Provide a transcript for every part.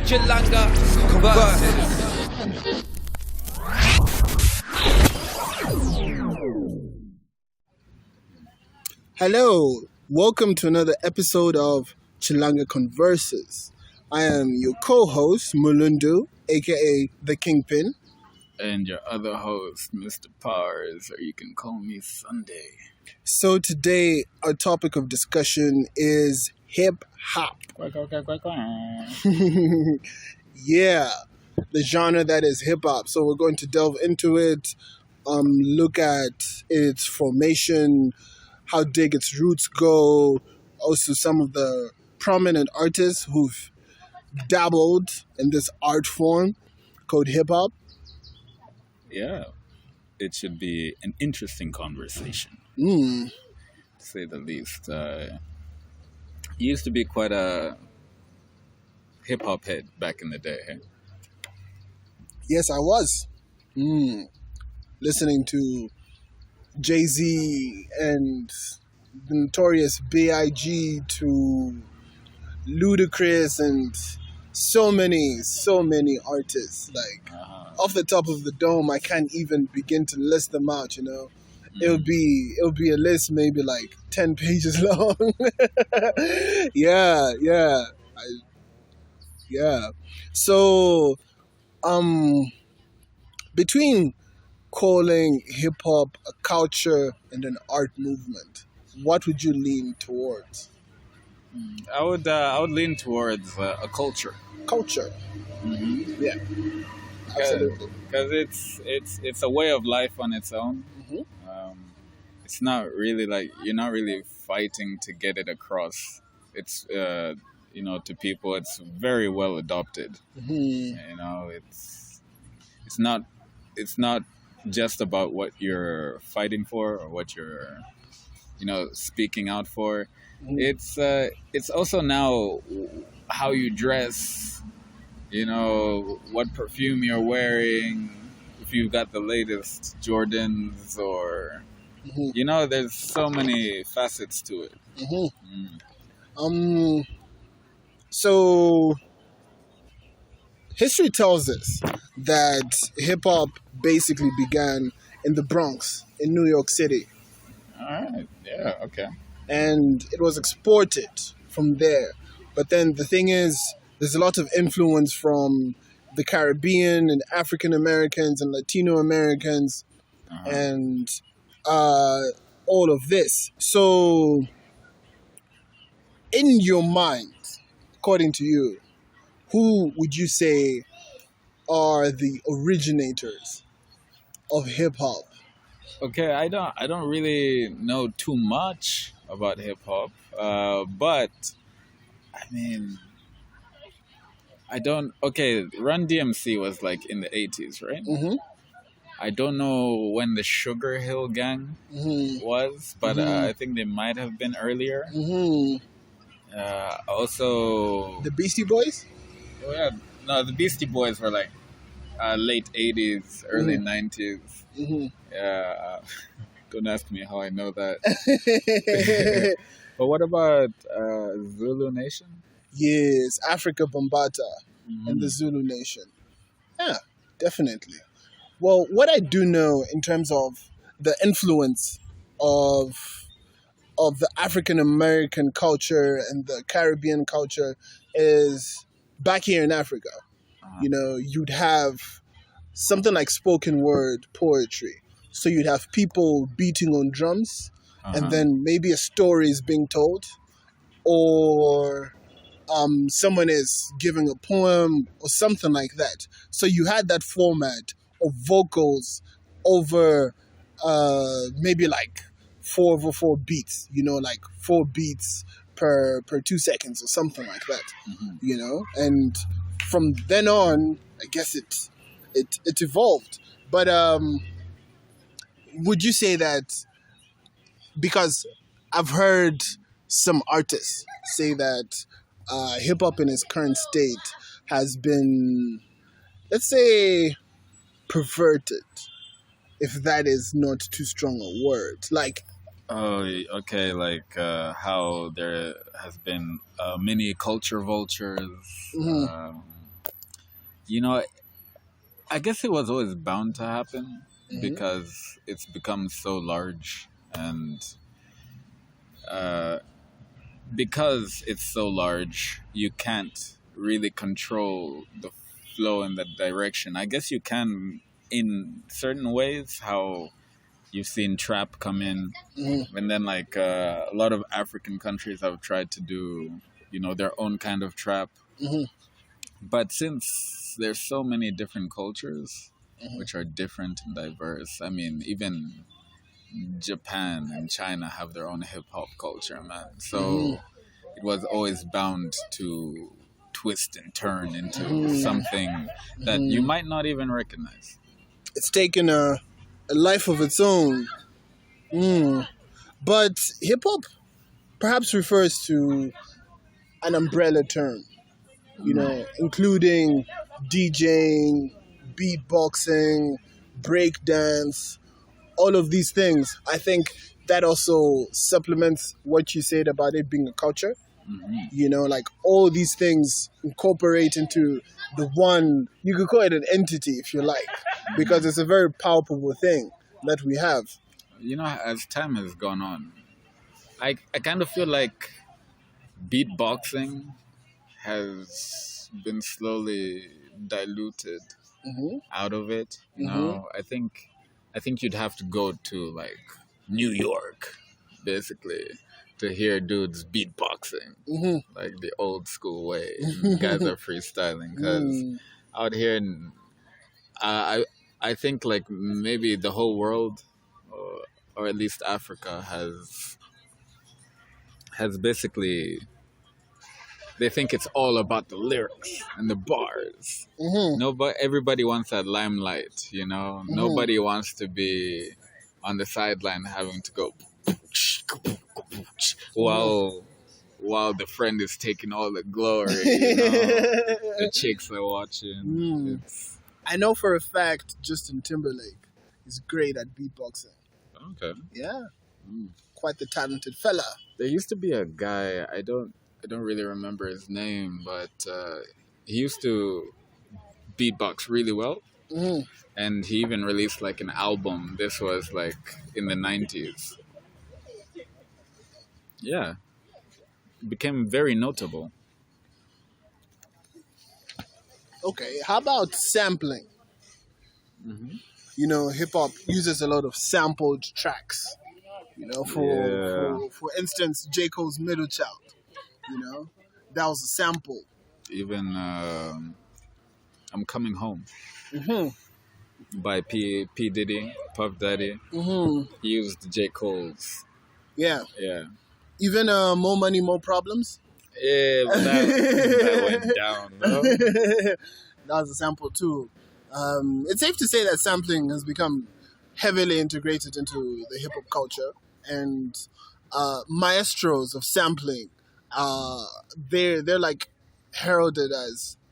Chilanga Converses. Hello, welcome to another episode of Chilanga Converses. I am your co-host, Mulundu, aka The Kingpin. And your other host, Mr. Powers, or you can call me Sunday. So today, our topic of discussion is hip-hop. Yeah, the genre that is hip-hop. So we're going to delve into it, look at its formation, how big its roots go, also some of the prominent artists who've dabbled in this art form called hip-hop. Yeah, it should be an interesting conversation, Mm. to say the least. You used to be quite a hip-hop head back in the day, hey? Yes, I was. Listening to Jay-Z and the notorious B.I.G. to Ludacris and so many artists. Like, off the top of the dome, I can't even begin to list them out, you know. It'll be a list maybe like 10 pages long. Yeah. So, between calling hip hop a culture and an art movement, what would you lean towards? I would lean towards a culture. Culture. Yeah, absolutely. Because it's a way of life on its own. Mhm. It's not really like you're not really fighting to get it across. It's to people it's very well adopted. Mhm. You know, it's not just about what you're fighting for or what you're speaking out for. Mhm. It's also now how you dress, what perfume you're wearing, if you've got the latest Jordans or Mhm. there's so many facets to it. Mhm. Mm. So history tells us that hip hop basically began in the Bronx in New York City, All right. Yeah. Okay. and it was exported from there. But then the thing is, there's a lot of influence from the Caribbean and African Americans and Latino Americans Uh-huh. and uh, all of this. So, in your mind, according to you, who would you say are the originators of hip hop? Okay, I don't really know too much about hip hop, but I mean, I don't. Okay, Run DMC was like in the 80s, right? Mm-hmm. I don't know when the Sugar Hill Gang Mm-hmm. was, but Mhm. I think they might have been earlier. Mm-hmm. Also, The Beastie Boys? oh yeah, no, the Beastie Boys were like late 80s, early Mhm. 90s. Mm-hmm. Yeah, don't ask me how I know that. But what about Zulu Nation? Yes, Africa Bombata and the Mhm. Zulu Nation. Yeah, definitely. Well, what I do know in terms of the influence of the African American culture and the Caribbean culture is back here in Africa. Uh-huh. You know, you'd have something like spoken word poetry. So you'd have people beating on drums, and Uh-huh. then maybe a story is being told, or someone is giving a poem or something like that. So you had that format of vocals over maybe like 4 over 4 beats, like 4 beats per 2 seconds or something like that, Mhm. and from then on, I guess it evolved. But would you say that, because I've heard some artists say that hip hop in its current state has been, let's say, perverted, if that is not too strong a word. Like, Oh, okay. Like how there has been many culture vultures. mhm, Um, You know, I guess it was always bound to happen Mm-hmm. because it's become so large, and uh, because it's so large, you can't really control the flow in that direction. I guess you can in certain ways, how you've seen trap come in, Mm-hmm. and then like a lot of African countries have tried to do, their own kind of trap. Mm-hmm. But since there's so many different cultures Mm-hmm. which are different and diverse, I mean, even Japan and China have their own hip hop culture, man. Mm-hmm. So it was always bound to twist and turn into Mm-hmm. something that you might not even recognize. It's taken a life of its own. Mm. But hip hop perhaps refers to an umbrella term, including DJing, beatboxing, breakdance, all of these things. I think that also supplements what you said about it being a culture. Hmm. Like all these things incorporate into the one, you could call it an entity if you like, because it's a very palpable thing that we have. As time has gone on, I kind of feel like beatboxing has been slowly diluted Hmm. out of it. Hmm. I think you'd have to go to like New York, basically, to hear dudes beatboxing Hmm. like the old school way. And guys are freestyling because Mm. out here, I think like maybe the whole world, or at least Africa, has basically, they think it's all about the lyrics and the bars. Hmm. Nobody, everybody wants that limelight. Hmm. Nobody wants to be on the sideline having to go Hmm. while while the friend is taking all the glory. The chicks are watching. Mm. I know for a fact Justin Timberlake is great at beatboxing. Okay. Yeah, Mm. quite the talented fella. There used to be a guy. I don't really remember his name, but he used to beatbox really well, Hmm. and he even released like an album. This was like in the 90s. Yeah, it became very notable. Okay, how about sampling? Hmm. Hip hop uses a lot of sampled tracks. For Yeah, instance, J Cole's Middle Child. That was a sample. even I'm Coming Home Hmm. by P Diddy, Puff Daddy. Hmm. He used J Cole's. Yeah. Yeah, Even More Money, More Problems. yeah, but that went down, bro. That was a sample too. It's safe to say that sampling has become heavily integrated into the hip hop culture, and maestros of sampling, uh, they're like heralded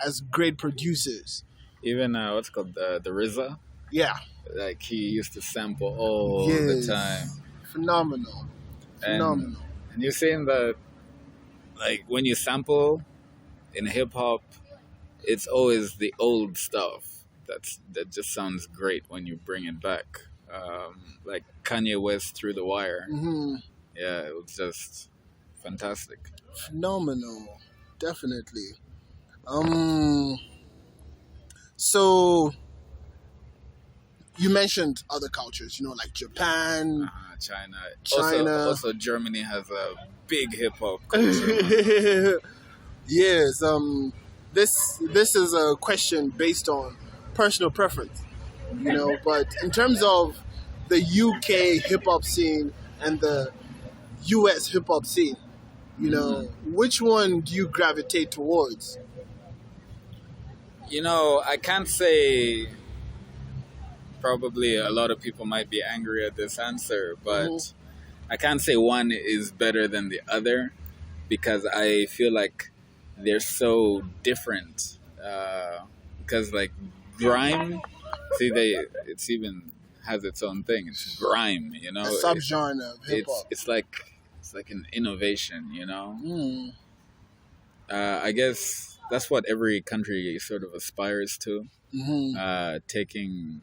as great producers. Even what's called the RZA. Yeah. Like he used to sample all the time, Yes. Phenomenal. and Phenomenal. and you're saying that like when you sample in hip hop, it's always the old stuff that just sounds great when you bring it back. Like Kanye West Through the Wire. Hmm. Yeah, it was just fantastic. Phenomenal. Definitely. Um. So you mentioned other cultures, like Japan, China. China. Also Germany has a big hip hop culture. Yes. This is a question based on personal preference, But in terms of the UK hip hop scene and the US hip hop scene, Mhm. which one do you gravitate towards? I can't say. Probably a lot of people might be angry at this answer, Hmm. but I can't say one is better than the other because I feel like they're so different. Because like grime, see, it's even has its own thing. It's grime, A subgenre of hip It's hop. it's like an innovation. Mm. I guess that's what every country sort of aspires to, Mm-hmm. taking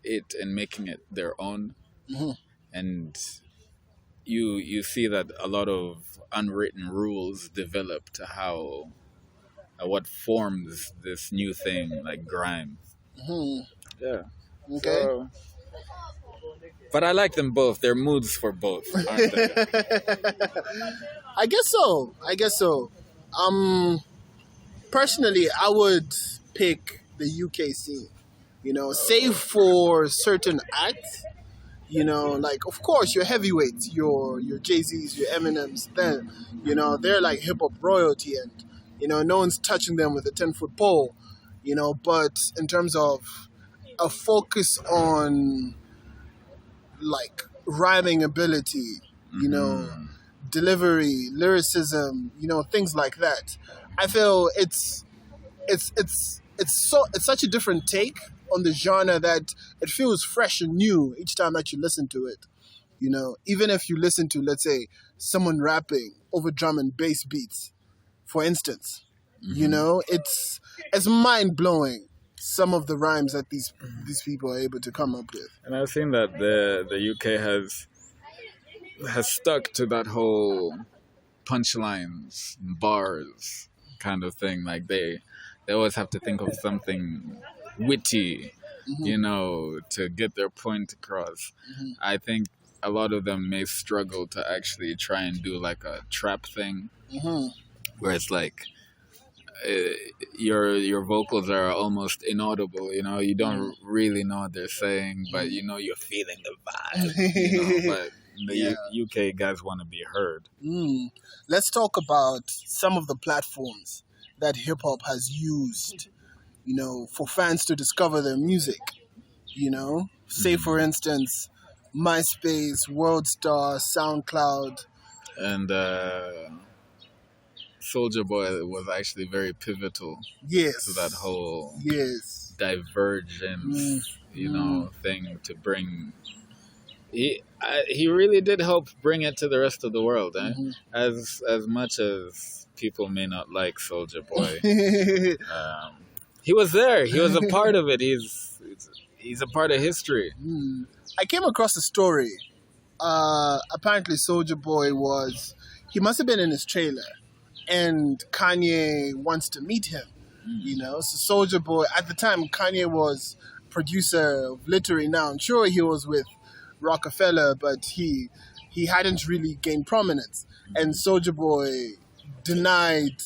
it and making it their own. Mm-hmm. And you see that a lot of unwritten rules develop to how what forms this new thing like grime. Mm-hmm. Yeah. Okay. So, but I like them both. They're moods for both, aren't they? I guess so. I guess so. Personally, I would pick the UK scene. Save for certain acts. Like of course your heavyweights, your Jay-Z's, your Eminems. Then they're like hip hop royalty, and no one's touching them with a 10-foot pole. But in terms of a focus on like rhyming ability, delivery, lyricism, things like that. I feel it's such a different take on the genre that it feels fresh and new each time that you listen to it. Even if you listen to, let's say, someone rapping over drum and bass beats, for instance, it's mind blowing some of the rhymes that these people are able to come up with. And I've seen that the UK has stuck to that whole punchlines, bars kind of thing. Like they always have to think of something witty, to get their point across. I think a lot of them may struggle to actually try and do like a trap thing, where it's like your vocals are almost inaudible. You don't really know what they're saying, but you're feeling the vibe. But the UK guys want to be heard. Let's talk about some of the platforms that hip hop has used, for fans to discover their music. Say for instance, MySpace, WorldStar, SoundCloud, and Soulja Boy was actually very pivotal yes, to that whole yes, divergence, thing to bring. He really did help bring it to the rest of the world, eh? As much as people may not like Soulja Boy, he was there. He was a part of it. He's a part of history. I came across a story. Apparently, Soulja Boy he must have been in his trailer, and Kanye wants to meet him. So Soulja Boy, at the time, Kanye was producer of Literary Now. I'm sure he was with Rockefeller, but he hadn't really gained prominence. And Soulja Boy denied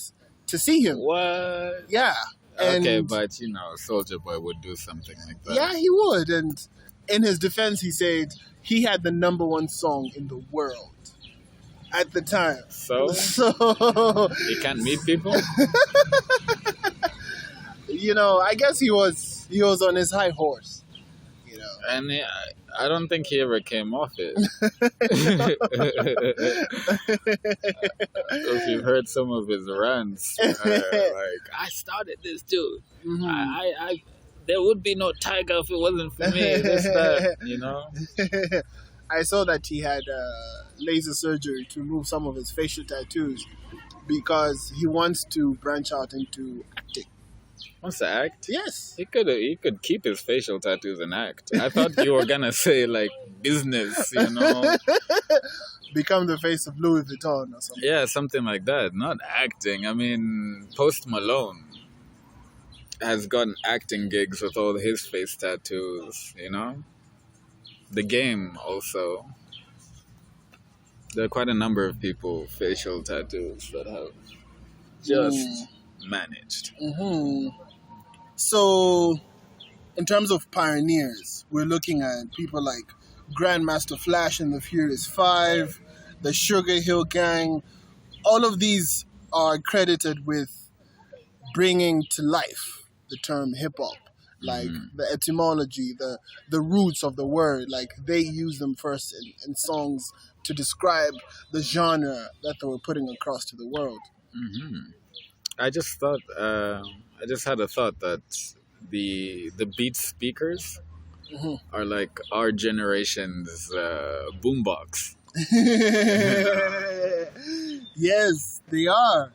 to see him. What? Yeah. And okay, but Soulja Boy would do something like that. Yeah, he would. And in his defense, he said he had the #1 song in the world at the time. So he can't meet people. I guess he was on his high horse. And I don't think he ever came off it. If you've heard some of his rants, like I started this too. I there would be no Tiger if it wasn't for me. This that, I saw that he had laser surgery to remove some of his facial tattoos because he wants to branch out into acting. Wants to act? Yes. He could keep his facial tattoos and act. I thought you were gonna say like business, Become the face of Louis Vuitton or something. Yeah, something like that. Not acting. I mean, Post Malone has gotten acting gigs with all his face tattoos, The Game also. There are quite a number of people facial tattoos that have just managed. So, in terms of pioneers, we're looking at people like Grandmaster Flash and the Furious Five, the Sugar Hill Gang. All of these are credited with bringing to life the term hip hop, like the etymology, the roots of the word. Like they use them first in songs to describe the genre that they were putting across to the world. I just had a thought that the beat speakers are like our generation's boombox. Yes, they are.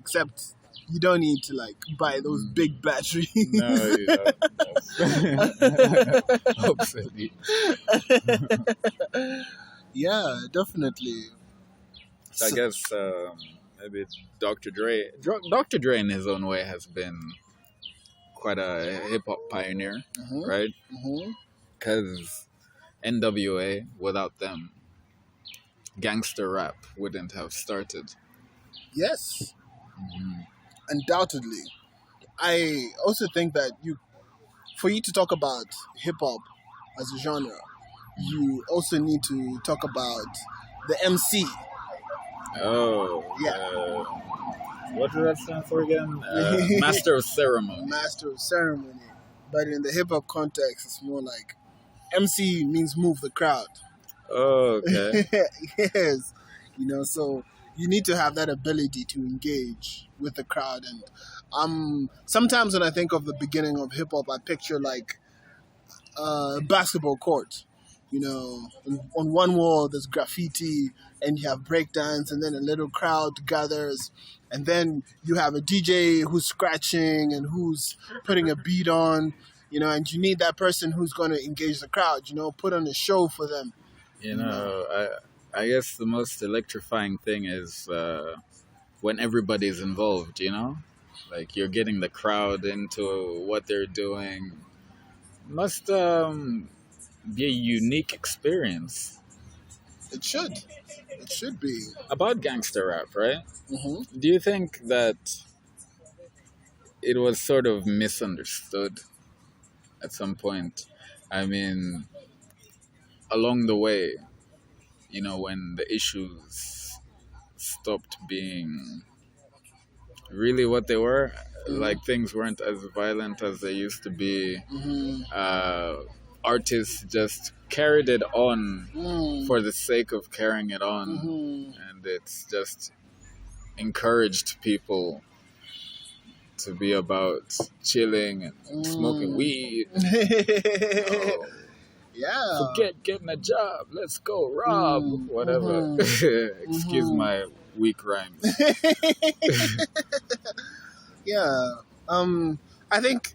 except you don't need to like buy those big batteries. No, you don't. Hopefully. Yeah, definitely. So I guess maybe Dr. Dre. Dr. Dre, in his own way, has been quite a hip hop pioneer, right? Because NWA, without them, gangster rap wouldn't have started. Yes, undoubtedly. I also think that for you to talk about hip hop as a genre, you also need to talk about the MC. Oh, Yeah. what does that stand for again? Master of Ceremony. Master of ceremony. But in the hip hop context, it's more like MC means move the crowd. Oh, okay. Yes. So you need to have that ability to engage with the crowd. And sometimes when I think of the beginning of hip hop, I picture like a basketball court. On one wall there's graffiti, and you have breakdance, and then a little crowd gathers, and then you have a DJ who's scratching and who's putting a beat on, and you need that person who's going to engage the crowd, put on a show for them. I guess the most electrifying thing is when everybody's involved, like you're getting the crowd into what they're doing. Must be a unique experience. It should be. About gangster rap, right? Mm-hmm. Do you think that it was sort of misunderstood at some point? I mean, along the way, when the issues stopped being really what they were, like things weren't as violent as they used to be. Artists just carried it on for the sake of carrying it on, and it's just encouraged people to be about chilling and smoking weed. Yeah. Forget getting a job. Let's go rob. Whatever. Excuse my weak rhymes. Yeah. I think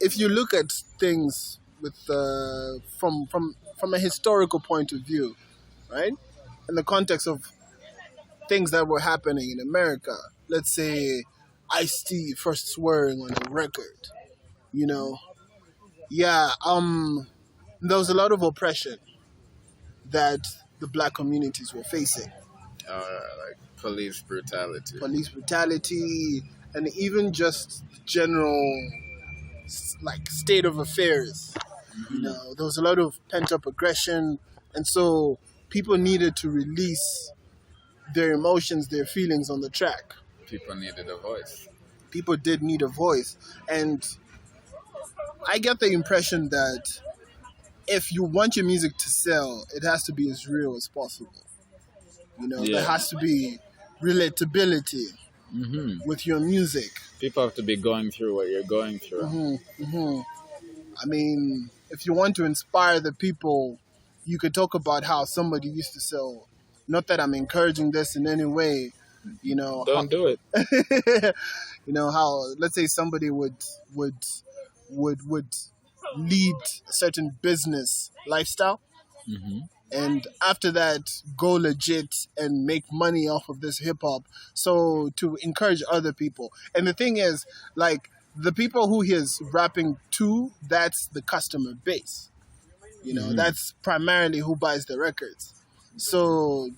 if you look at things with from a historical point of view, right? In the context of things that were happening in America, let's say Ice-T first swearing on a record, yeah, there was a lot of oppression that the black communities were facing. Like police brutality. And even just general like state of affairs. There was a lot of pent-up aggression, and so people needed to release their emotions, their feelings on the track. People needed a voice. People did need a voice, and I get the impression that if you want your music to sell, it has to be as real as possible. There has to be relatability with your music. People have to be going through what you're going through. I mean, if you want to inspire the people, you could talk about how somebody used to sell. Not that I'm encouraging this in any way, Don't do it. How, let's say somebody would lead a certain business lifestyle, and after that go legit and make money off of this hip hop, so to encourage other people. And the thing is, like, the people who he is rapping to, that's the customer base. That's primarily who buys the records. So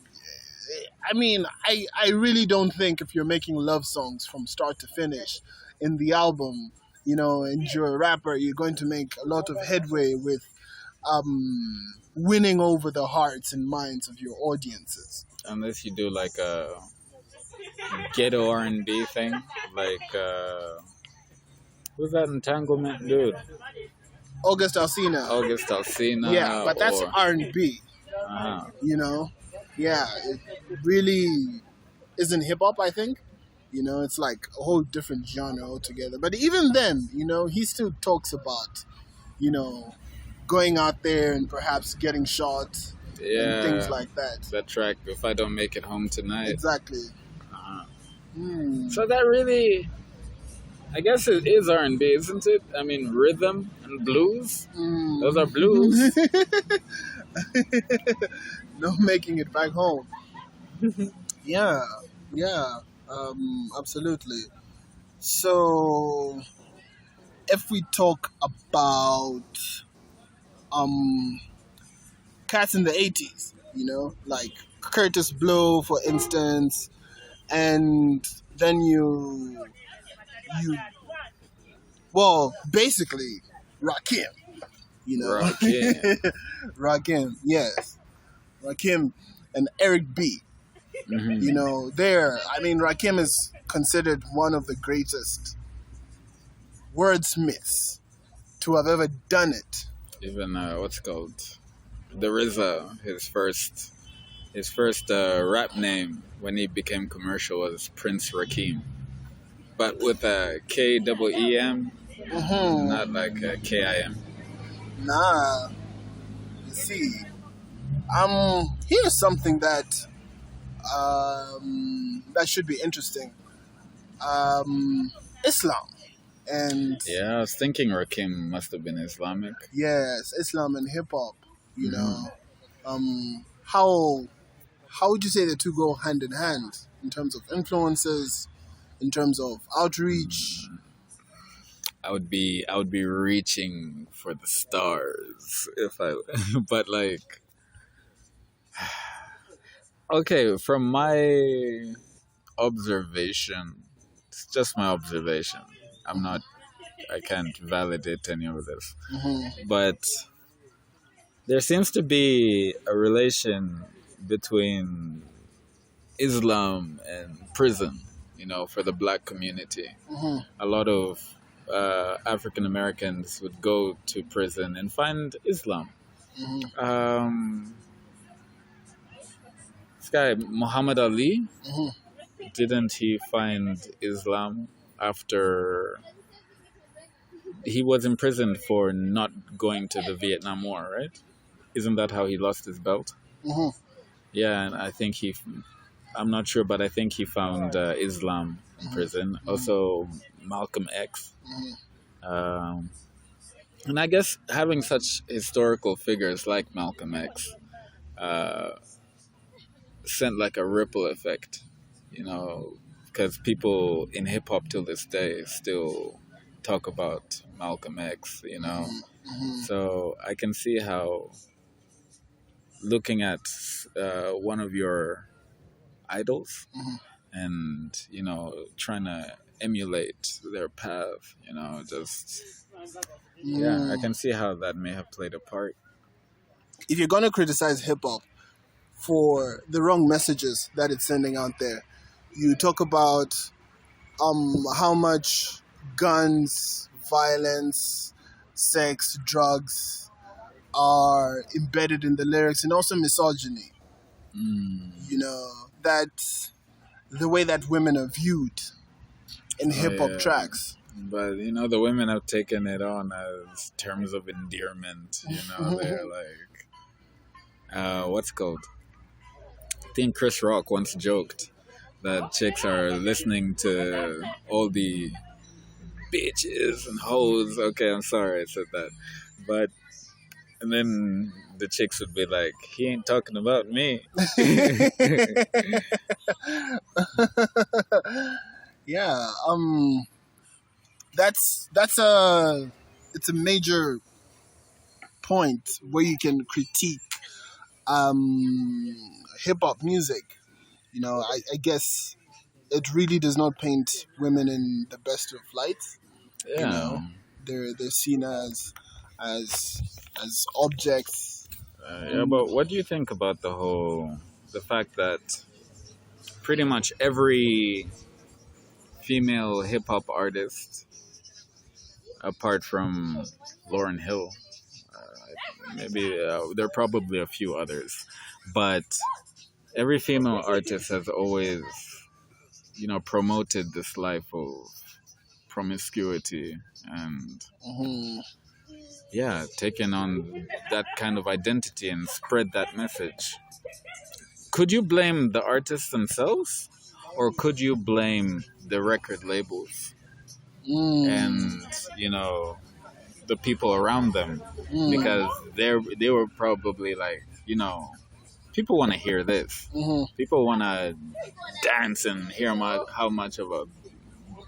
I mean, I really don't think if you're making love songs from start to finish in the album, and you're a rapper, you're going to make a lot of headway with winning over the hearts and minds of your audiences. Unless you do like a ghetto R&B thing, like who's that entanglement dude? August Alsina. Yeah, but that's R&B. Yeah, it really isn't hip hop, I think. It's like a whole different genre altogether. But even then, he still talks about, going out there and perhaps getting shot and things like that. That track, If I Don't Make It Home Tonight. Exactly. So that really, I guess it is R&B, isn't it? I mean, rhythm and blues. Those are blues. No making it back home. Yeah, yeah, absolutely. So, if we talk about um, cats in the 80s, like Curtis Blow, for instance, and then you, well, basically, Rakim, Rakim. Rakim, yes. Rakim and Eric B. I mean, Rakim is considered one of the greatest wordsmiths to have ever done it. Even what's it called? The RZA, his first rap name when he became commercial was Prince Rakim, but with a KEEM, not like a KIM. Nah, you see, here's something that should be interesting. Islam and Yeah, I was thinking Rakim must have been Islamic. yes, Islam and hip hop. How would you say the two go hand in hand in terms of influences, in terms of outreach? I would be reaching for the stars if I, but like, okay, from my observation, it's just my observation. I can't validate any of this, but there seems to be a relation between Islam and prison, for the black community. A lot of African Americans would go to prison and find Islam. Um, this guy, Muhammad Ali, didn't he find Islam after he was imprisoned for not going to the Vietnam War, right? Isn't that how he lost his belt? Yeah, and I'm not sure, but I think he found Islam in prison. Also, Malcolm X. And I guess having such historical figures like Malcolm X sent like a ripple effect, because people in hip hop till this day still talk about Malcolm X. So I can see how looking at one of your idols and trying to emulate their path, just yeah, I can see how that may have played a part. If you're gonna criticize hip hop for the wrong messages that it's sending out there, you talk about how much guns, violence, sex, drugs are embedded in the lyrics, and also misogyny. That the way that women are viewed in hip hop Yeah. tracks. But the women have taken it on as terms of endearment. They're like, what's it called? I think Chris Rock once joked that chicks are listening to all the bitches and hoes. Okay, I'm sorry I said that, but and then the chicks would be like, he ain't talking about me. Yeah, that's it's a major point where you can critique hip hop music. I guess it really does not paint women in the best of lights. Yeah. They're seen as objects. Yeah, but what do you think about the fact that pretty much every female hip hop artist, apart from Lauryn Hill, maybe there are probably a few others, but every female artist has always, promoted this life of promiscuity and yeah, taken on that kind of identity and spread that message. Could you blame the artists themselves, or could you blame the record labels Mm. and the people around them, Mm. because they were probably like, people want to hear this. Mm-hmm. People want to dance and hear how much of a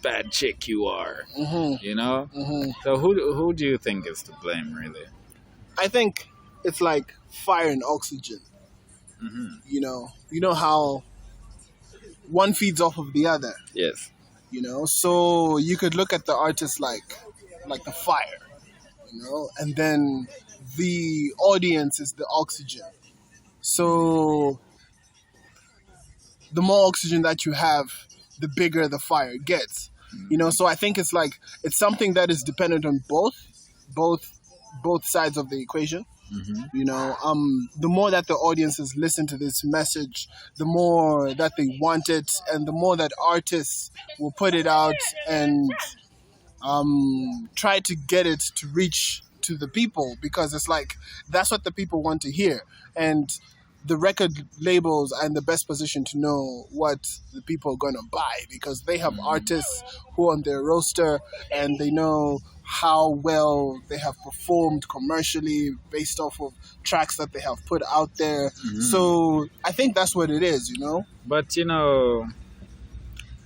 bad chick you are, Mm-hmm. you know? Mm-hmm. So who do you think is to blame, really? I think it's like fire and oxygen. Hmm. You know how one feeds off of the other. Yes. So you could look at the artist like the fire, and then the audience is the oxygen. So the more oxygen that you have, the bigger the fire gets. So I think it's something that is dependent on both both sides of the equation. Hmm. The more that the audiences listen to this message, the more that they want it, and the more that artists will put it out and try to get it to reach to the people, because it's like that's what the people want to hear. And the record labels are in the best position to know what the people are going to buy, because they have artists who are on their roster, and they know how well they have performed commercially based off of tracks that they have put out there. So I think that's what it is. But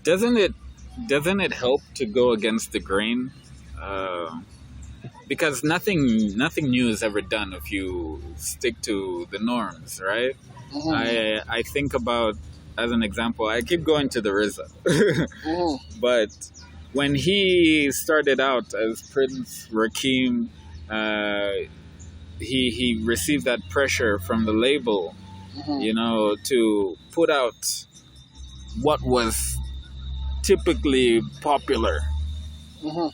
doesn't it help to go against the grain? Because nothing new is ever done if you stick to the norms, right? Mm-hmm. I think about, as an example, I keep going to the RZA, Mm-hmm. but when he started out as Prince Rakim, he received that pressure from the label, Mm-hmm. to put out what was typically popular Mm-hmm.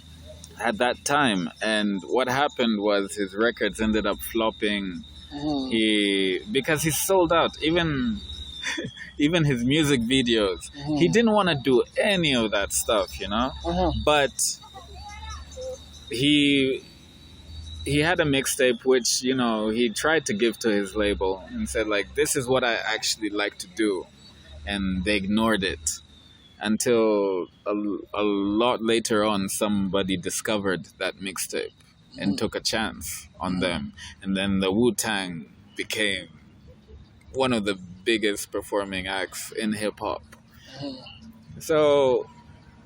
at that time. And what happened was his records ended up flopping. Mm-hmm. Because he sold out, even his music videos. He Mm-hmm. didn't want to do any of that stuff. Mm-hmm. But he he had a mixtape which he tried to give to his label and said, like, this is what I actually like to do, and they ignored it until a lot later on somebody discovered that mixtape and took a chance on them, and then the Wu-Tang became one of the biggest performing acts in hip-hop. So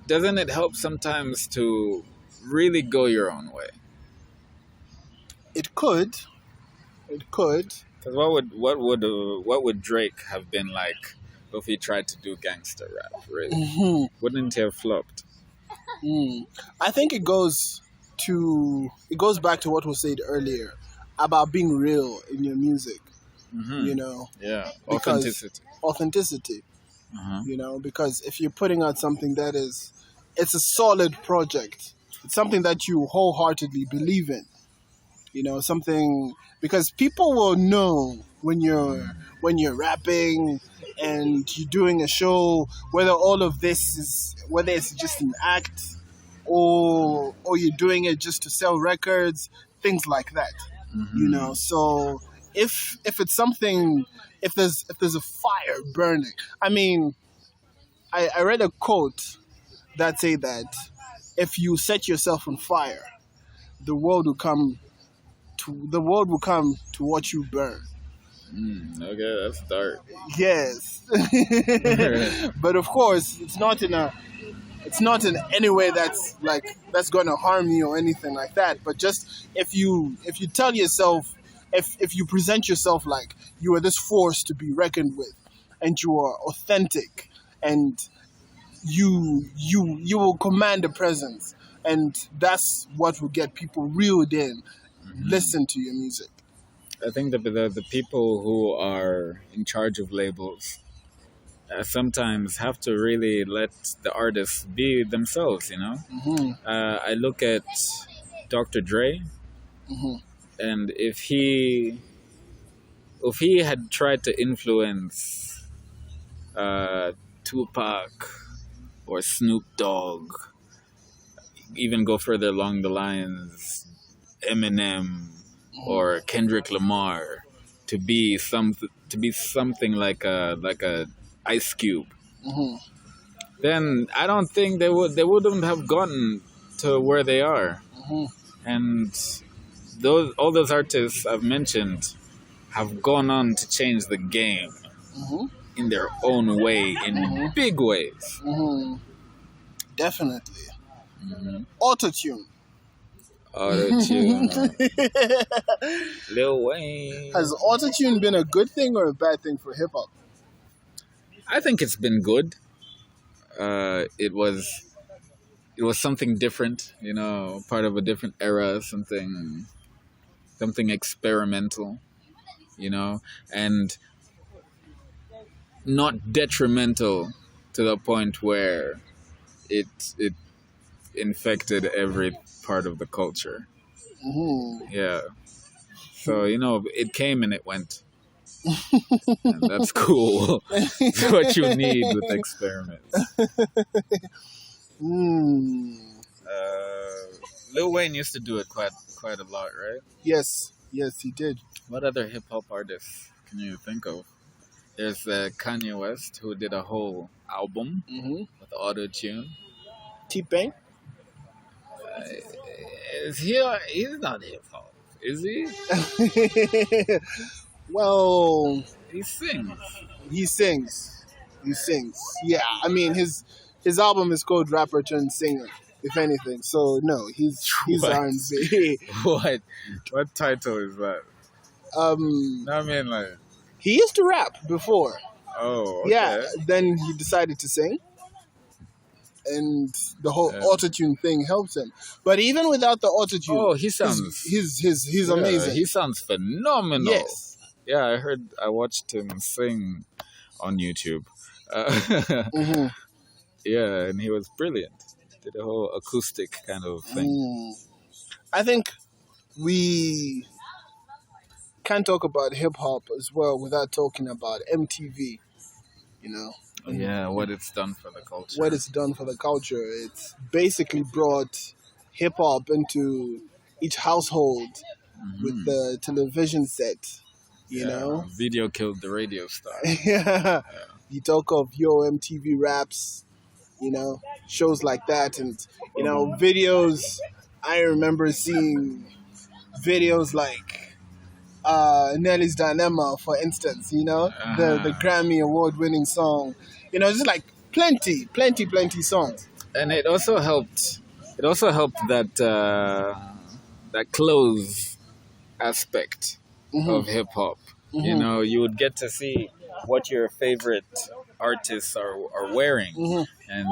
doesn't it help sometimes to really go your own way? It could. It could. Because what would Drake have been like if he tried to do gangster rap? Really, Mhm. wouldn't he have flopped? I think it goes back to what was said earlier about being real in your music, Hmm. you know, Yeah, because authenticity. authenticity, Uh-huh. because if you're putting out something it's a solid project, it's something that you wholeheartedly believe in, something, because people will know when you're rapping and you're doing a show, whether it's just an act, or you're doing it just to sell records, things like that. So if it's something, if there's a fire burning, I mean, I read a quote that say that if you set yourself on fire, the world will come to watch you burn. Okay, that's dark. Yes. But of course, it's not in any way that's going to harm you or anything like that. But just if you tell yourself, if you present yourself like you are this force to be reckoned with, and you are authentic, and you will command a presence, and that's what will get people reeled in, listen to your music. I think the people who are in charge of labels sometimes have to really let the artists be themselves. Hmm. I look at Dr. Dre, Hmm. and if he had tried to influence Tupac or Snoop Dogg, even go further along the lines, Eminem or Kendrick Lamar, to be something like a Ice Cube, Hmm. then I don't think they wouldn't have gotten to where they are. Mm-hmm. And all those artists I've mentioned have gone on to change the game Mm-hmm. in their own way, in big ways. Mm-hmm. Definitely. Mm-hmm. Autotune. Auto-tune. Lil Wayne. Has autotune been a good thing or a bad thing for hip hop? I think it's been good. It was something different, part of a different era, something experimental, and not detrimental to the point where it infected every part of the culture. Mm-hmm. Yeah. So, it came and it went. And that's cool. It's what you need with experiments. Lil Wayne used to do it quite a lot, right? Yes, he did. What other hip hop artists can you think of? There's Kanye West, who did a whole album with auto tune. T-Pain? He's not hip hop, is he? Well, He sings. he sings. Yeah, I mean his album is called Rapper Turned Singer, if anything. So no, he's What? R&B. What title is that? I mean, like, He used to rap before. oh, okay. Yeah, then he decided to sing. And the whole Yeah. autotune thing helps him. But even without the autotune, Oh, he sounds. he's Yeah, amazing. He sounds phenomenal. Yes. Yeah, I watched him sing on YouTube. hmm Yeah, and he was brilliant. Did a whole acoustic kind of thing. I think we can't talk about hip hop as well without talking about MTV. You know, Yeah, what it's done for the culture. what it's done for the culture. It's basically brought hip hop into each household with the television set. You know, Video killed the radio star. yeah. You talk of MTV raps, shows like that, and videos. I remember seeing videos like Nelly's Dilemma, for instance. The Grammy award winning song. Just like plenty songs. And it also helped. That that clothes aspect of hip hop. You would get to see what your favorite artists are wearing, and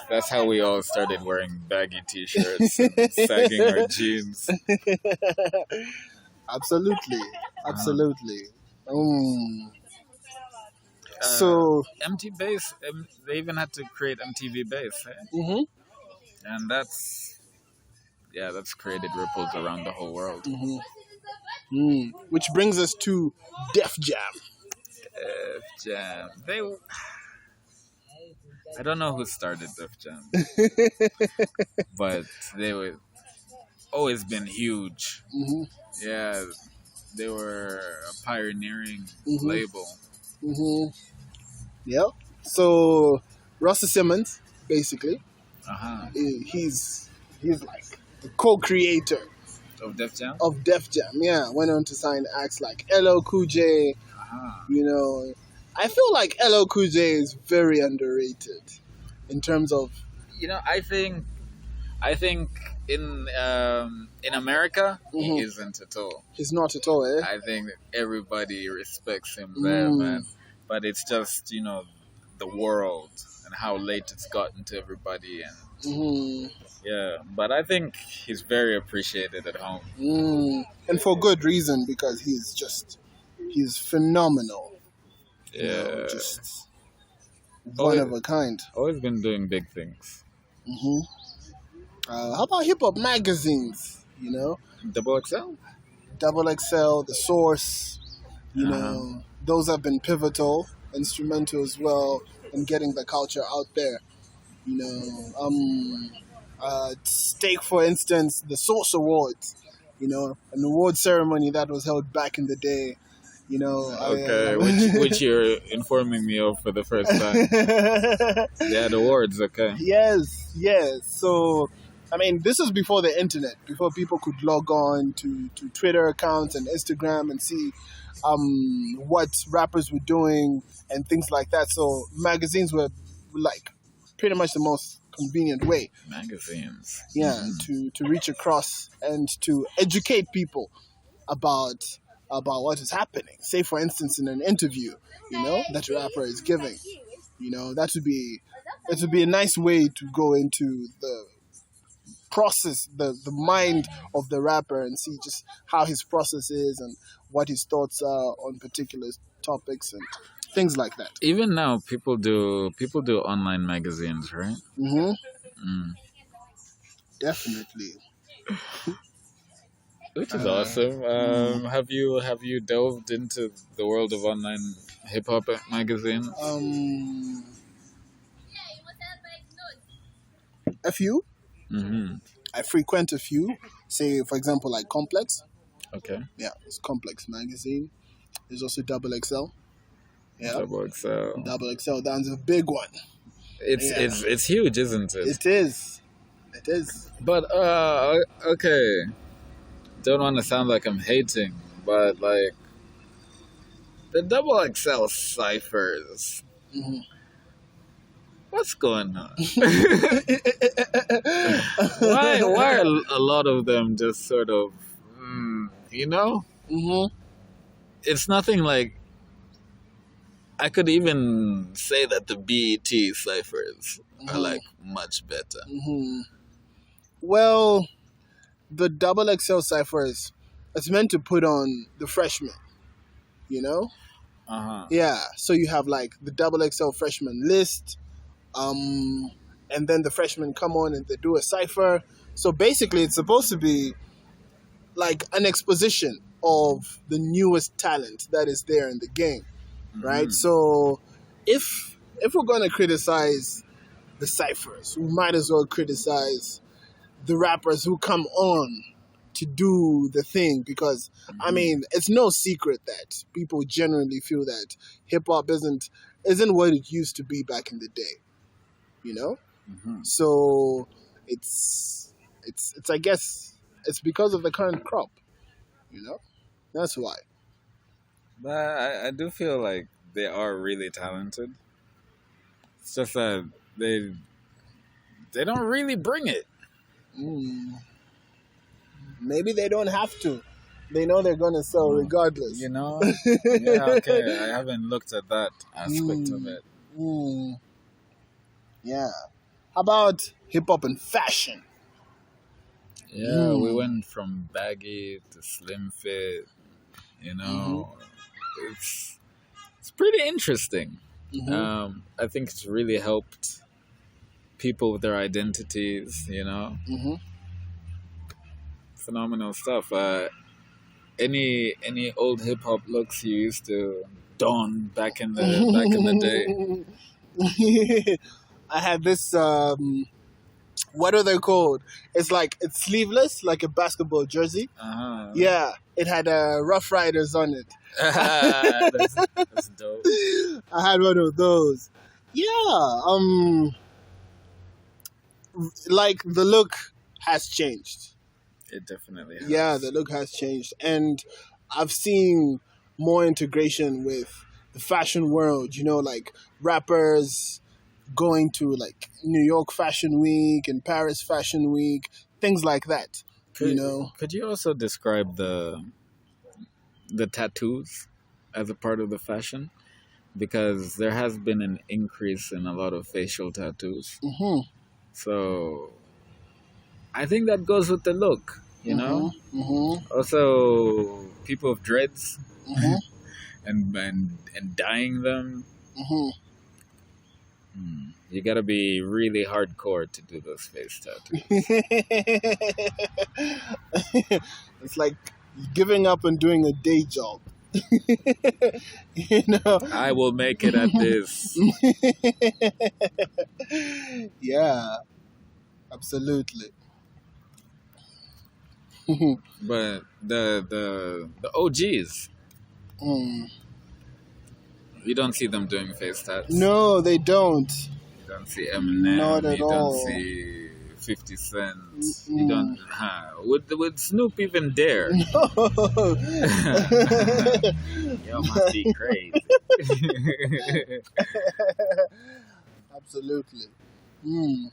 that's how we all started wearing baggy t-shirts and sagging our jeans. Absolutely. So MTV Base, they even had to create MTV Base, mhm, and that's created ripples around the whole world. which brings us to Def Jam. Def Jam, I don't know who started Def Jam, but they were always been huge. hmm Yeah, they were a pioneering Mhm. label. Yep. So Russell Simmons, basically, he's like the co-creator Of Def Jam. of Def Jam. Yeah, went on to sign acts like LL Cool J. I feel like LL Cool J is very underrated in terms of I think in America he Mhm. isn't at all. he's not at all. I think that everybody respects him there, man. But it's just the world and how late it's gotten to everybody, and yeah. But I think he's very appreciated at home. And for good reason, because he's phenomenal. Yeah, Just one of a kind. always been doing big things. How about hip hop magazines? Double XL. Double XL, The Source. Uh-huh. Those have been pivotal, instrumental as well in getting the culture out there. Take for instance the Source Awards. An award ceremony that was held back in the day. You know, Okay, which you're informing me of for the first time. They had awards, okay. Yes. So, I mean, this is before the internet, before people could log on to Twitter accounts and Instagram and see what rappers were doing and things like that. So magazines were like pretty much the most convenient way, Magazines. to reach across and to educate people about what is happening. Say, for instance, in an interview, that a rapper is giving, that would be a nice way to go into the process, the mind of the rapper, and see just how his process is and what his thoughts are on particular topics and things like that. Even now, people do online magazines, right? Mm-hmm. Mm. Definitely. Which is awesome. Have you delved into the world of online hip hop magazines? A few. Mm-hmm. I frequent a few. Say, for example, like Complex. Okay. Yeah, it's Complex magazine. There's also Double XL. Yeah, Double XL. Double XL. That's a big one. It's huge, isn't it? It is. It is. But okay. Don't want to sound like I'm hating, but like the Double XL ciphers. Mm-hmm. What's going on? why are a lot of them just sort of, Mm-hmm. It's nothing like. I could even say that the BET ciphers are like much better. Mm-hmm. Well, the Double XL ciphers, it's meant to put on the freshmen, Yeah, so you have like the Double XL freshman list, and then the freshmen come on and they do a cipher. So basically, it's supposed to be like an exposition of the newest talent that is there in the game, right? So if we're going to criticize the ciphers, we might as well criticize the rappers who come on to do the thing, because I mean, it's no secret that people generally feel that hip hop isn't what it used to be back in the day, So it's I guess it's because of the current crop, That's why. But I do feel like they are really talented. It's just that they don't really bring it. Maybe they don't have to. They know they're going to sell regardless. Yeah, okay. I haven't looked at that aspect of it. Yeah. How about hip hop and fashion? Yeah, we went from baggy to slim fit. It's pretty interesting. I think it's really helped people with their identities. Phenomenal stuff. Any old hip hop looks you used to don back in the day? I had this. What are they called? It's sleeveless, like a basketball jersey. Yeah, it had Rough Riders on it. That's dope. I had one of those. Yeah. Like the look has changed. It definitely has. Yeah, the look has changed, and I've seen more integration with the fashion world. Like rappers going to like New York Fashion Week and Paris Fashion Week, things like that. Could you also describe the tattoos as a part of the fashion? Because there has been an increase in a lot of facial tattoos. So I think that goes with the look, Also, people with dreads and dyeing them. You gotta be really hardcore to do those face tattoos. It's like giving up and doing a day job. I will make it at this. Yeah, absolutely. But the OGs, Mm. You don't see them doing face tats. No, they don't. You don't see Eminem. Not at you all. don't see 50 Cent. Mm-mm. You don't. Would Snoop even dare? No. Yo, must be crazy. Absolutely. Mm.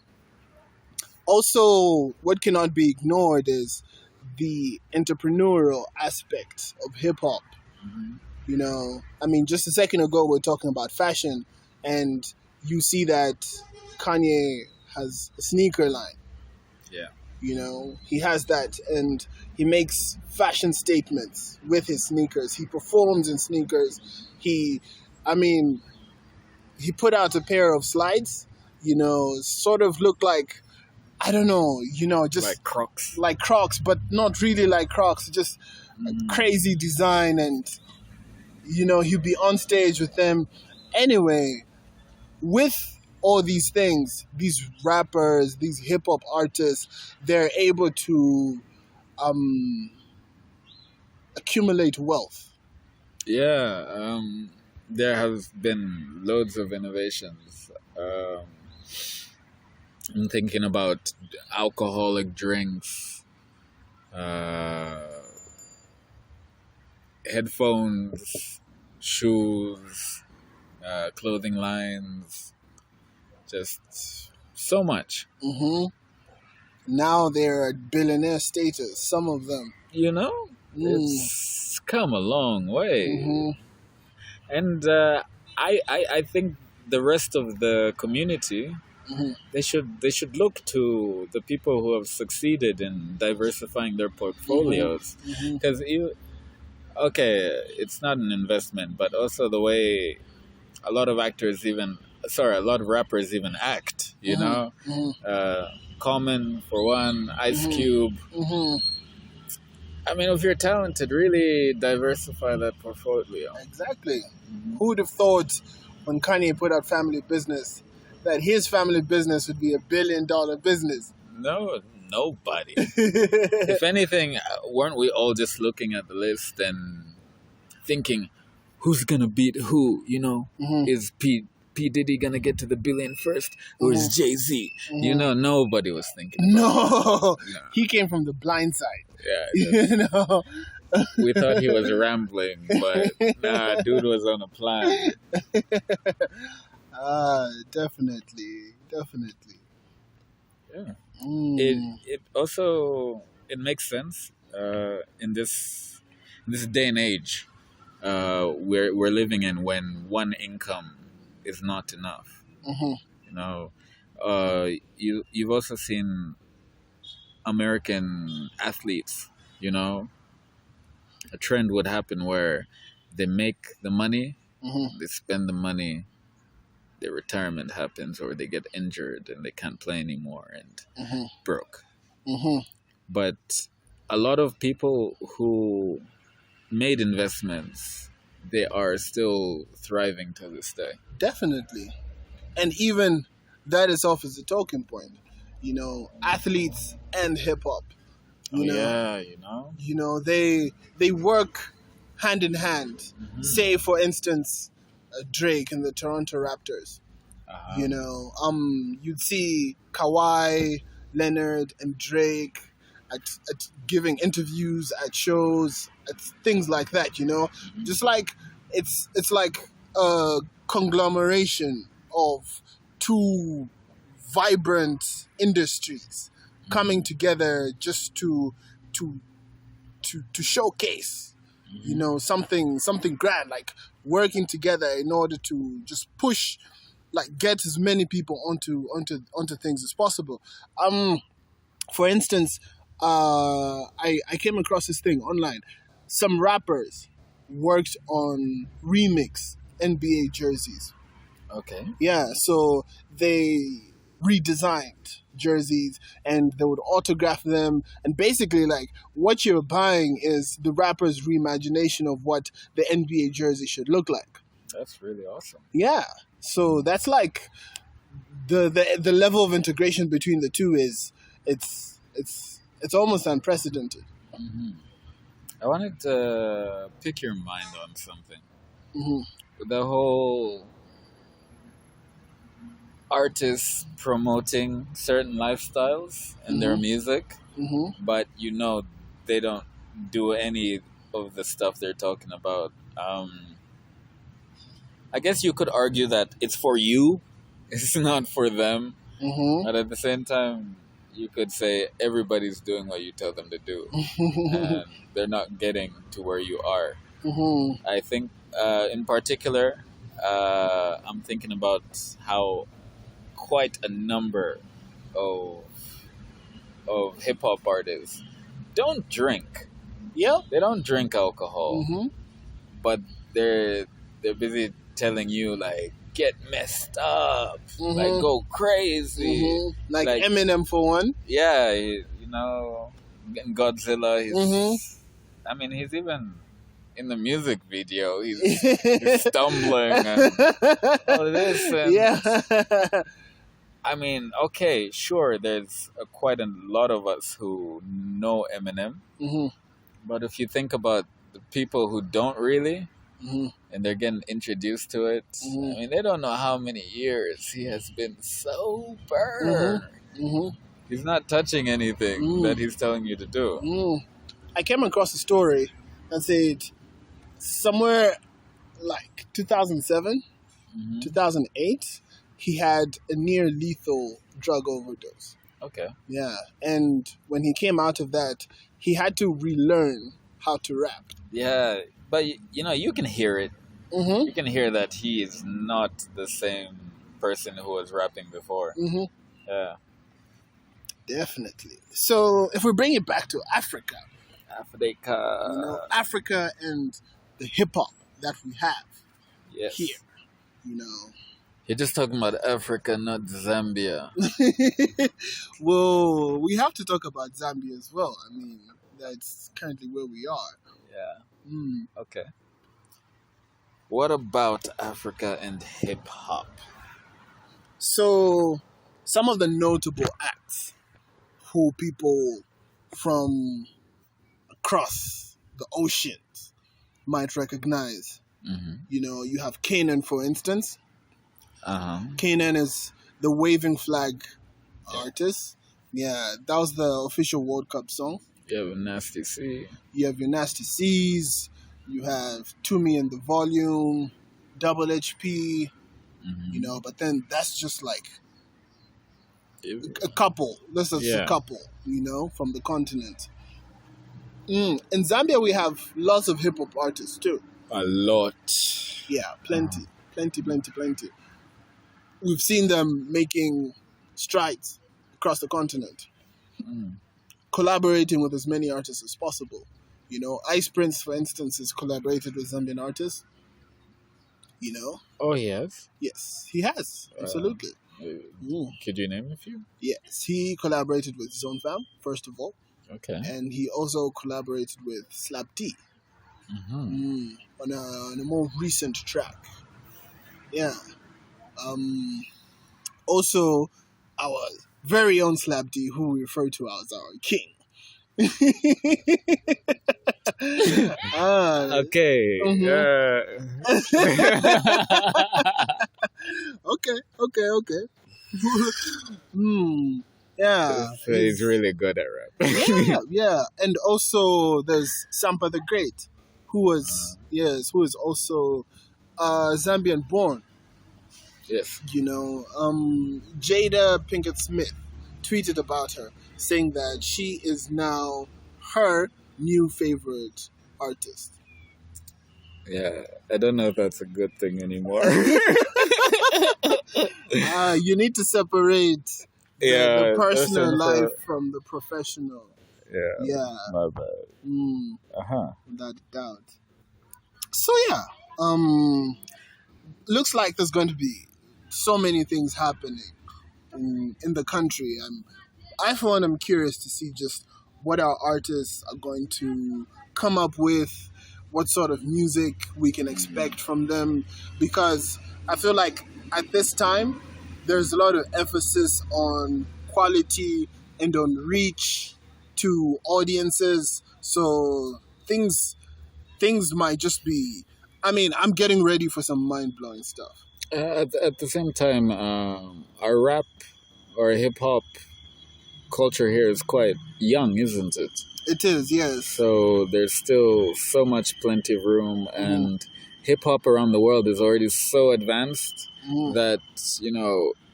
Also, what cannot be ignored is the entrepreneurial aspect of hip hop. Mhm. You know, I mean, just a second ago we are talking about fashion, and you see that Kanye has a sneaker line. Yeah. You know, he has that, and he makes fashion statements with his sneakers. He performs in sneakers. I mean, he put out a pair of slides, you know, sort of look like, I don't know, you know, just Like Crocs. like Crocs, but not really like Crocs, just a crazy design, and you know, he'd be on stage with them. Anyway, with all these things, these rappers, these hip hop artists, they're able to accumulate wealth. Yeah. There have been loads of innovations. I'm thinking about alcoholic drinks, headphones, shoes, clothing lines, just so much. Hmm. Now they're at billionaire status, some of them. You know, it's come a long way. Hmm. And I think the rest of the community, Hmm. they should look to the people who have succeeded in diversifying their portfolios, Hmm. because it's not an investment, but also the way a lot of a lot of rappers even act. You know, Common for one, Ice Cube. Hmm. I mean, if you're talented, really diversify that portfolio. Exactly. Who would have thought when Kanye put out Family Business that his family business would be $1 billion business? No, nobody. If anything, weren't we all just looking at the list and thinking, who's gonna beat who? You know, is P Diddy gonna get to the billion first, or is Jay-Z? You know, nobody was thinking. No, he came from the blind side. Yeah, You know. we thought he was rambling, but nah, dude was on a plan. Definitely. Yeah. Mm. It also makes sense in this day and age we're living in, when one income is not enough. You know, you've also seen American athletes. You know, a trend would happen where they make the money, they spend the money, their retirement happens, or they get injured and they can't play anymore and broke. But a lot of people who made investments, they are still thriving to this day. Definitely. And even that itself is a talking point. You know, athletes and hip hop. You know, they work hand in hand. Say, for instance, Drake and the Toronto Raptors. You know, you'd see Kawhi Leonard and Drake at giving interviews at shows, at things like that. You know, just like it's like a conglomeration of two vibrant industries coming together just to showcase, you know, something grand, like working together in order to just push, like get as many people onto things as possible. For instance, I came across this thing online. Some rappers worked on remix NBA jerseys. Okay. Yeah, so they redesigned jerseys and they would autograph them, and basically, like, what you're buying is the rapper's reimagination of what the NBA jersey should look like. That's really awesome. Yeah, so that's like the level of integration between the two is it's almost unprecedented. I wanted to pick your mind on something. Hmm. The whole artists promoting certain lifestyles in their Hmm. music, Hmm. but they don't do any of the stuff they're talking about. I guess you could argue that it's for you, it's not for them, Hmm. but at the same time, you could say everybody's doing what you tell them to do, Hmm. and they're not getting to where you are. Hmm. I think, in particular, I'm thinking about how quite a number of hip hop artists don't drink. Yep. They don't drink alcohol, Hmm. but they're they're busy telling you like get messed up, like Hmm. go crazy, Hmm. Like like Eminem for one. yeah, Godzilla. Hmm. I mean, he's even in the music video. He's stumbling and all this, and Yeah. I mean, okay, sure, there's quite a lot of us who know Eminem, Hmm. but if you think about the people who don't really, Hmm. and they're getting introduced to it, Hmm. I mean, they don't know how many years he has been Hmm. sober. Hmm. He's not touching anything Mm. that he's telling you to do. Mm. I came across a story that said somewhere like 2007, Hmm. 2008, he had a near lethal drug overdose. Okay. Yeah. And when he came out of that, he had to relearn how to rap. Yeah, but you can hear it. Hmm. You can hear that he is not the same person who was rapping before. Hmm. Yeah. Definitely. So if we bring it back to Africa, Africa. Africa and the hip hop that we have Yes. here, you know. You're just talking about Africa, not Zambia. Well, we have to talk about Zambia as well. I mean, that's currently where we are. Yeah. Mm. Okay. What about Africa and hip hop? So, some of the notable acts who people from across the oceans might recognize. Mm-hmm. You have Canaan, for instance. Uh-huh. Canaan is the waving flag artist. Yeah, that was the official World Cup song. You have a Nasty C. You have your Nasty C's. You have Toomey and the Volume, Double HP. Mm-hmm. But then that's just like It- a couple. This is a Yeah. couple, from the continent. In Zambia, we have lots of hip hop artists too. A lot. Yeah, plenty, plenty, plenty, plenty. We've seen them making strides across the continent, Mm. collaborating with as many artists as possible. Ice Prince, for instance, has collaborated with Zambian artists. Oh, yes. Yes, he has. Absolutely. Could you name a few? Yes, he collaborated with Zone Fam, first of all, Okay. and he also collaborated with Slap D Mm-hmm. on a more recent track. Yeah. Also, our very own Slap D, who we refer to as our king. Okay. Mhm. Okay. Yeah. So he's really good at rap. Yeah. And also, there's Sampa the Great, who is also Zambian born. Yes. Jada Pinkett Smith tweeted about her, saying that she is now her new favorite artist. Yeah. I don't know if that's a good thing anymore. You need to separate the personal life from the professional. Yeah. Yeah, My bad. Uh-huh. without a doubt. So yeah, looks like there's going to be so many things happening in the country. I for one am curious to see just what our artists are going to come up with, what sort of music we can expect from them, because I feel like at this time there's a lot of emphasis on quality and on reach to audiences. So things might just be. I mean, I'm getting ready for some mind blowing stuff. At the same time, our rap or hip hop culture here is quite young, isn't it? It is, yes. So there's still so much plenty of room, and hip hop around the world is already so advanced that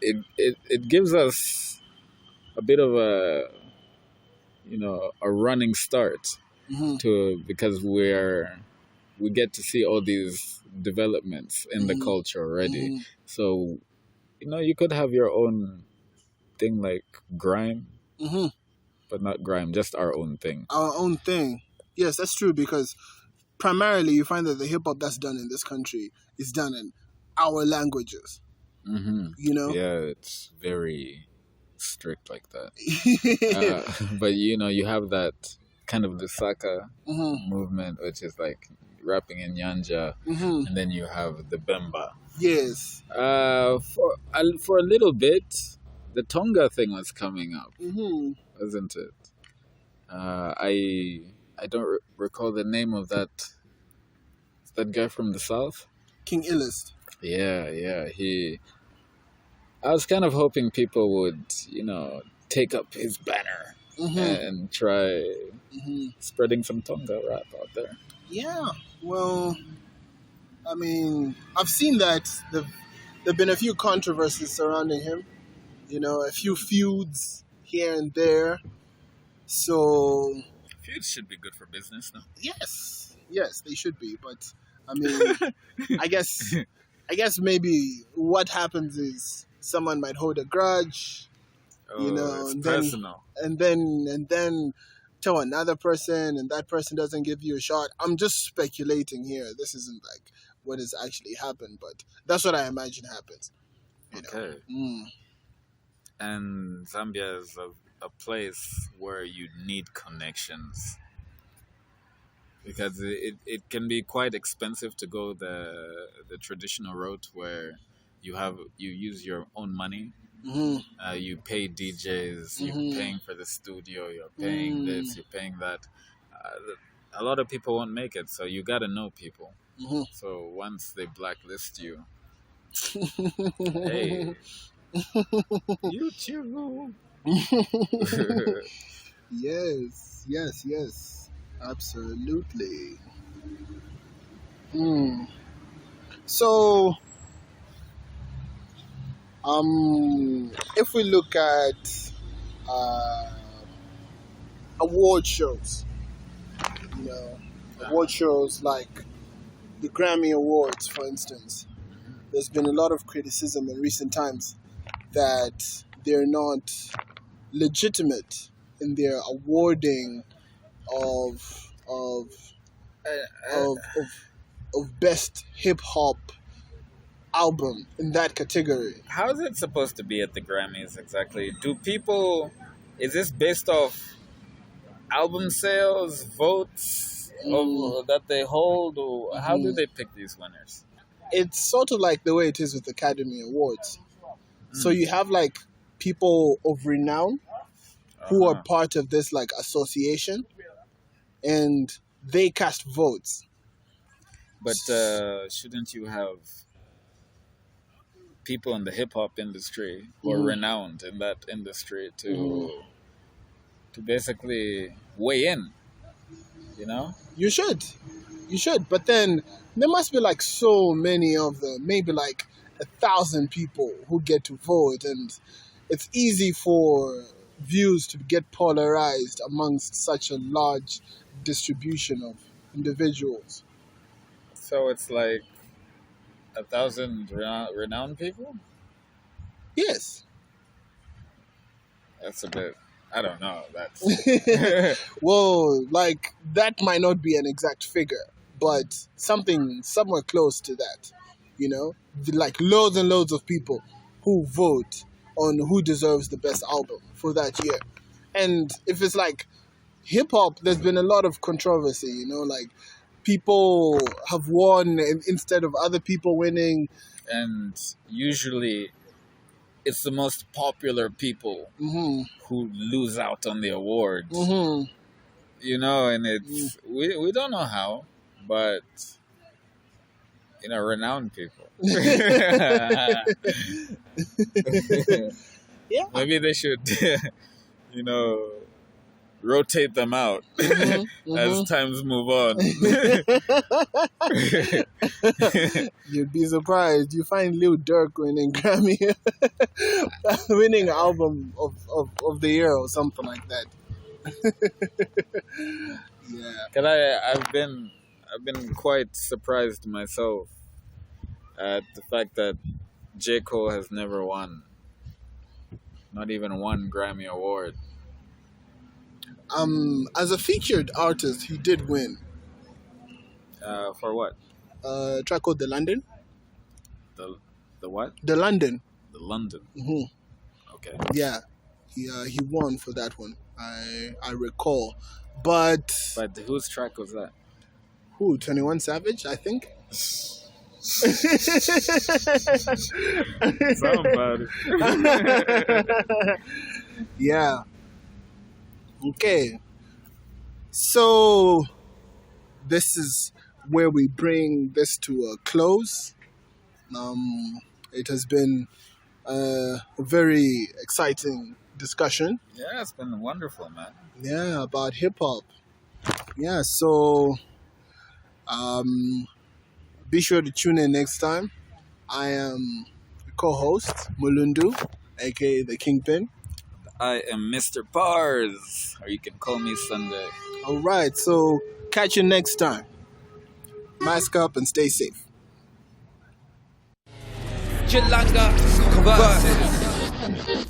it gives us a bit of a running start to because we get to see all these developments in the culture already. So you could have your own thing like grime, but not grime, just our own thing. Our own thing. Yes, that's true, because primarily you find that the hip hop that's done in this country is done in our languages. Yeah, it's very strict like that. But you have that kind of the Saka movement, which is like rapping in Nyanja, and then you have the Bemba. Yes. For a little bit, the Tonga thing was coming up, wasn't it? I don't recall the name of that guy from the south. King Illest. Yeah. I was kind of hoping people would, take up his banner and try spreading some Tonga rap out there. Yeah, well, I mean, I've seen that there've been a few controversies surrounding him. A few feuds here and there. So Feuds should be good for business, no? yes, they should be. But I mean, I guess maybe what happens is someone might hold a grudge, It's and personal. then tell another person, and that person doesn't give you a shot. I'm just speculating here. This isn't like what has actually happened, but that's what I imagine happens. Okay. And Zambia is a place where you need connections, because it can be quite expensive to go the traditional route where you use your own money. You pay DJs, you're paying for the studio, you're paying this, you're paying that. A lot of people won't make it, so you got to know people. So once they blacklist you, hey, YouTube. Yes, absolutely. So, if we look at award shows, award shows like the Grammy Awards, for instance, there's been a lot of criticism in recent times that they're not legitimate in their awarding of best hip hop album in that category. How is it supposed to be at the Grammys exactly? Is this based off album sales, votes that they hold, or how do they pick these winners? It's sort of like the way it is with Academy Awards. So you have like people of renown who are part of this like association, and they cast votes. But shouldn't you have people in the hip hop industry who are renowned in that industry to basically weigh in? You should, but then there must be like so many of them, maybe like 1,000 people who get to vote, and it's easy for views to get polarized amongst such a large distribution of individuals. So it's like 1,000 renowned people? Yes. That's a bit, I don't know. That's Well, like that might not be an exact figure, but something somewhere close to that. Like loads and loads of people who vote on who deserves the best album for that year. And if it's like hip hop, there's been a lot of controversy, like people have won instead of other people winning. And usually it's the most popular people who lose out on the awards. and we don't know how, but renowned people. Yeah. Maybe they should, you know, rotate them out as times move on. You'd be surprised. You find Lil Durk winning Grammy, winning album of the year or something like that. Yeah. Cause I've been quite surprised myself at the fact that J. Cole has never won, not even one Grammy award. As a featured artist, he did win. For what? A track called The London. The what? The London. The London. Hmm. Okay. Yeah, he won for that one. I recall, but whose track was that? who? 21 Savage, I think. Somebody. Yeah. Okay. So this is where we bring this to a close. It has been a very exciting discussion. Yeah, it's been wonderful, man. Yeah, about hip hop. Yeah, so be sure to tune in next time. I am co-host Mulundu, aka the Kingpin. I am Mr. Bars, or you can call me Sunday. All right, so catch you next time. Mask up and stay safe. Chilanga Converses.